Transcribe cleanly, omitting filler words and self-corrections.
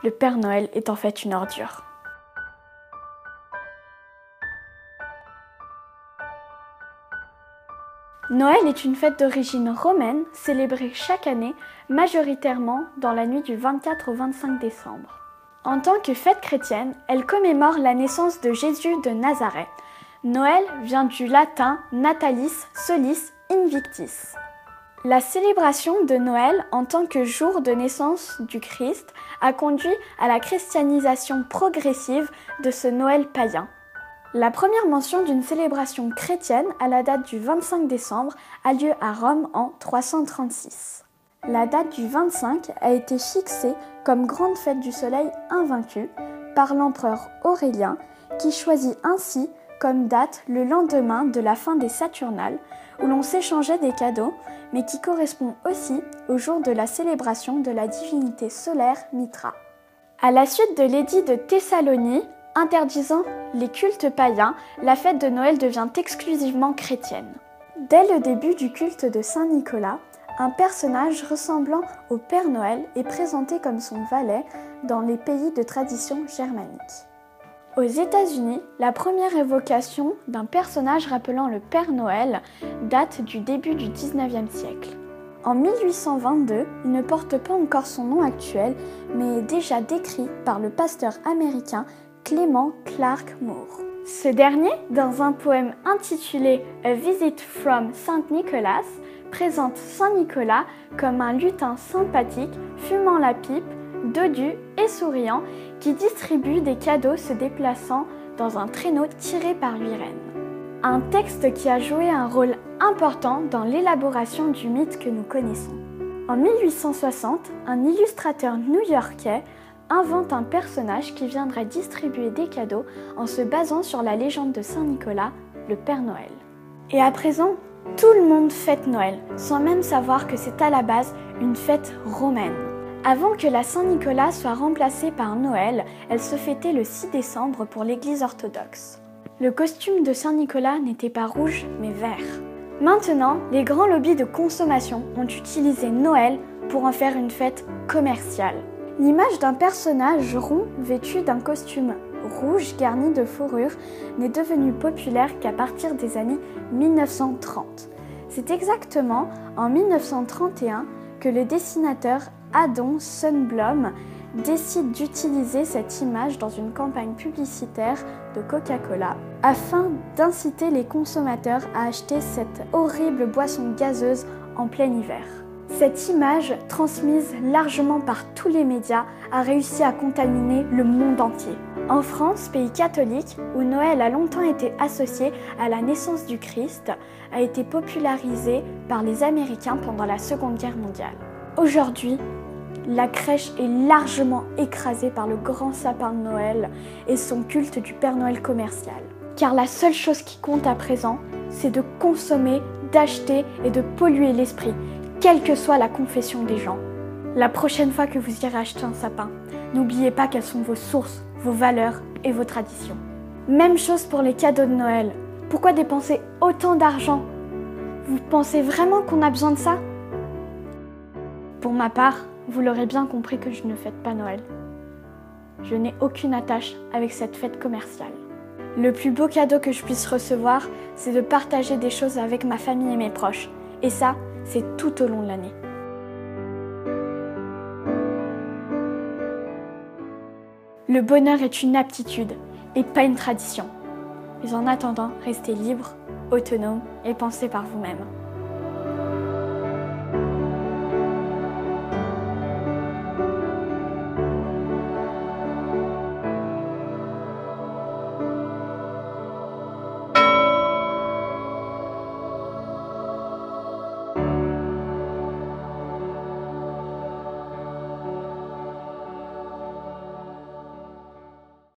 Le Père Noël est en fait une ordure. Noël est une fête d'origine romaine célébrée chaque année, majoritairement dans la nuit du 24 au 25 décembre. En tant que fête chrétienne, elle commémore la naissance de Jésus de Nazareth. Noël vient du latin natalis solis invictis. La célébration de Noël en tant que jour de naissance du Christ a conduit à la christianisation progressive de ce Noël païen. La première mention d'une célébration chrétienne à la date du 25 décembre a lieu à Rome en 336. La date du 25 a été fixée comme grande fête du soleil invaincu par l'empereur Aurélien qui choisit ainsi comme date le lendemain de la fin des Saturnales où l'on s'échangeait des cadeaux mais qui correspond aussi au jour de la célébration de la divinité solaire Mithra. À la suite de l'édit de Thessalonie, interdisant les cultes païens, la fête de Noël devient exclusivement chrétienne. Dès le début du culte de Saint Nicolas, un personnage ressemblant au Père Noël est présenté comme son valet dans les pays de tradition germanique. Aux États-Unis, la première évocation d'un personnage rappelant le Père Noël date du début du XIXe siècle. En 1822, il ne porte pas encore son nom actuel, mais est déjà décrit par le pasteur américain Clement Clark Moore. Ce dernier, dans un poème intitulé A Visit from Saint Nicholas, présente Saint Nicolas comme un lutin sympathique, fumant la pipe, dodu et souriant, qui distribue des cadeaux se déplaçant dans un traîneau tiré par l'Irène. Un texte qui a joué un rôle important dans l'élaboration du mythe que nous connaissons. En 1860, un illustrateur new-yorkais invente un personnage qui viendrait distribuer des cadeaux en se basant sur la légende de Saint Nicolas, le Père Noël. Et à présent, tout le monde fête Noël, sans même savoir que c'est à la base une fête romaine. Avant que la Saint-Nicolas soit remplacée par Noël, elle se fêtait le 6 décembre pour l'Église orthodoxe. Le costume de Saint-Nicolas n'était pas rouge, mais vert. Maintenant, les grands lobbies de consommation ont utilisé Noël pour en faire une fête commerciale. L'image d'un personnage rond vêtu d'un costume rouge garni de fourrure n'est devenue populaire qu'à partir des années 1930. C'est exactement en 1931 que le dessinateur Adon Sundblom décide d'utiliser cette image dans une campagne publicitaire de Coca-Cola afin d'inciter les consommateurs à acheter cette horrible boisson gazeuse en plein hiver. Cette image, transmise largement par tous les médias, a réussi à contaminer le monde entier. En France, pays catholique, où Noël a longtemps été associé à la naissance du Christ, a été popularisé par les Américains pendant la Seconde Guerre mondiale. Aujourd'hui, la crèche est largement écrasée par le grand sapin de Noël et son culte du Père Noël commercial. Car la seule chose qui compte à présent, c'est de consommer, d'acheter et de polluer l'esprit, quelle que soit la confession des gens. La prochaine fois que vous irez acheter un sapin, n'oubliez pas quelles sont vos sources, vos valeurs et vos traditions. Même chose pour les cadeaux de Noël. Pourquoi dépenser autant d'argent? Vous pensez vraiment qu'on a besoin de ça? Pour ma part, vous l'aurez bien compris que je ne fête pas Noël. Je n'ai aucune attache avec cette fête commerciale. Le plus beau cadeau que je puisse recevoir, c'est de partager des choses avec ma famille et mes proches. Et ça, c'est tout au long de l'année. Le bonheur est une aptitude et pas une tradition. Mais en attendant, restez libre, autonome et pensez par vous-même.